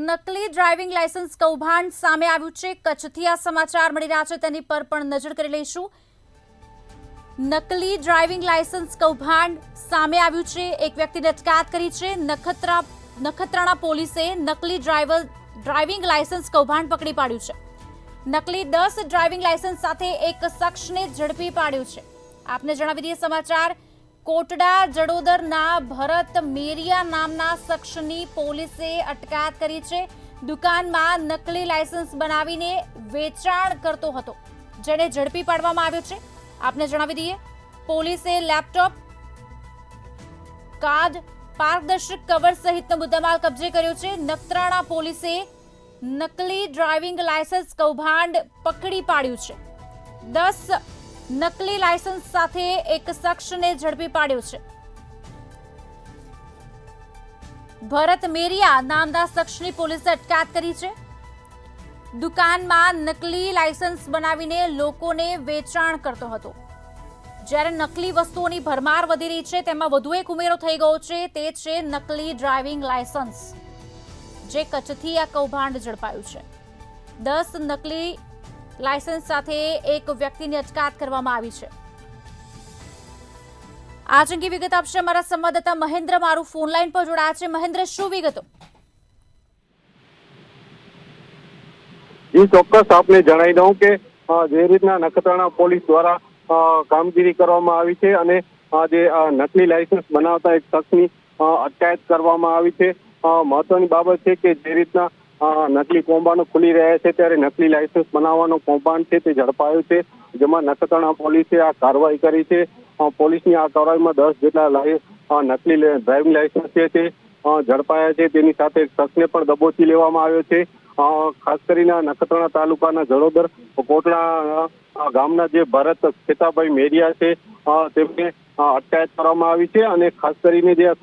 નકલી driving licence કૌભાંડ સામે આવ્યું છે। કચ્છથી આ સમાચાર મળી રહ્યા છે, તેની પર પણ નજર કરી લઈશું। નકલી ડ્રાઇવિંગ લાયસન્સ કૌભાંડ સામે આવ્યું છે। એક વ્યક્તિની અટકાયત કરી છે। નખત્રાણા પોલીસે નકલી ડ્રાઇવિંગ લાયસન્સ કૌભાંડ પકડી પાડ્યું છે। નકલી 10 ડ્રાઇવિંગ લાયસન્સ સાથે એક શખ્સને ઝડપી પાડ્યો છે। આપને જણાવી દઈએ સમાચાર। કોટડા જડોદરના ભરત મેરિયા નામના શખ્સની પોલીસે અટકાયત કરી છે। દુકાનમાં નકલી લાયસન્સ બનાવીને વેચાણ કરતો હતો, જેને ઝડપી પાડવામાં આવ્યો છે। આપને જણાવી દઈએ, પોલીસે લેપટોપ, કાર્ડ, પારદર્શક કવર સહિતનો મુદ્દામાલ કબજે કર્યો છે। નખત્રાણા પોલીસે નકલી ડ્રાઇવિંગ લાયસન્સ કૌભાંડ પકડી પાડ્યું છે। 10 નકલી લાયસન્સ સાથે એક શખ્સને ઝડપી પાડ્યો છે। ભરત મેરિયા નામના શખ્સની પોલીસે અટકાયત કરી છે। દુકાનમાં નકલી લાયસન્સ બનાવીને લોકોને વેચાણ કરતો હતો। જ્યારે નકલી વસ્તુઓની ભરમાર વધી રહી છે, તેમાં વધુ એક ઉમેરો થઈ ગયો છે, તે છે નકલી ડ્રાઇવિંગ લાયસન્સ, જે કચ્છથી આ કૌભાંડ ઝડપાયું છે। 10 નકલી લાયસન્સ સાથે એક વ્યક્તિની અટકાયત કરવામાં આવી છે। આ અંગે વિગત આપશે અમારા સંવાદદાતા મહેન્દ્ર, મારું ફોન લાઈન પર જોડાયા છે। મહેન્દ્ર, શું વિગતો? જી ચોક્કસ, આપને જણાવી દઉં કે જે રીતના નખત્રાણા પોલીસ દ્વારા કામગીરી કરવામાં આવી છે અને જે નકલી લાયસન્સ બનાવતા એક શખ્સની અટકાયત કરવામાં આવી છે। મહત્વની બાબત છે કે જે રીતના નકલી કૌભાંડો ખુલી રહ્યા છે, ત્યારે નકલી લાયસન્સ બનાવવાનો કૌભાંડ છે તે ઝડપાયો છે, જેમાં નખત્રાણા પોલીસે આ કાર્યવાહી કરી છે। પોલીસની આ કાર્યવાહીમાં 10 જેટલા નકલી ડ્રાઇવિંગ લાયસન્સ છે તે ઝડપાયા છે। તેની સાથે એક શખ્સને પણ દબોચી લેવામાં આવ્યો છે। ખાસ કરીને નખત્રાણા તાલુકાના જડોદર કોટડા ગામના જે ભરત ખેતાભાઈ મેરિયા છે, તેમને અટકાયત કરવામાં આવી છે અને ખાસ કરીને જે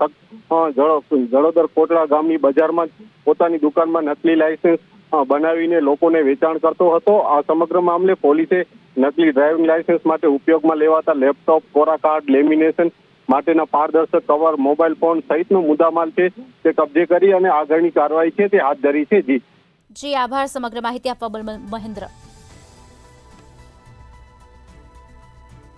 જડોદર કોટડા ગામની બજારમાં પોતાની દુકાનમાં નકલી લાયસન્સ બનાવીને લોકોને વેચાણ કરતો હતો। આ સમગ્ર મામલે પોલીસે નકલી ડ્રાઇવિંગ લાયસન્સ માટે ઉપયોગમાં લેવાતા લેપટોપ, કોરા કાર્ડ, લેમિનેશન માટેના પારદર્શક કવર, મોબાઈલ ફોન સહિતનો મુદ્દામાલ છે તે કબજે કરી અને આગળની કાર્યવાહી છે તે હાથ ધરી છે। જી આભાર સમગ્ર માહિતી આપવા બદલ મહેન્દ્ર।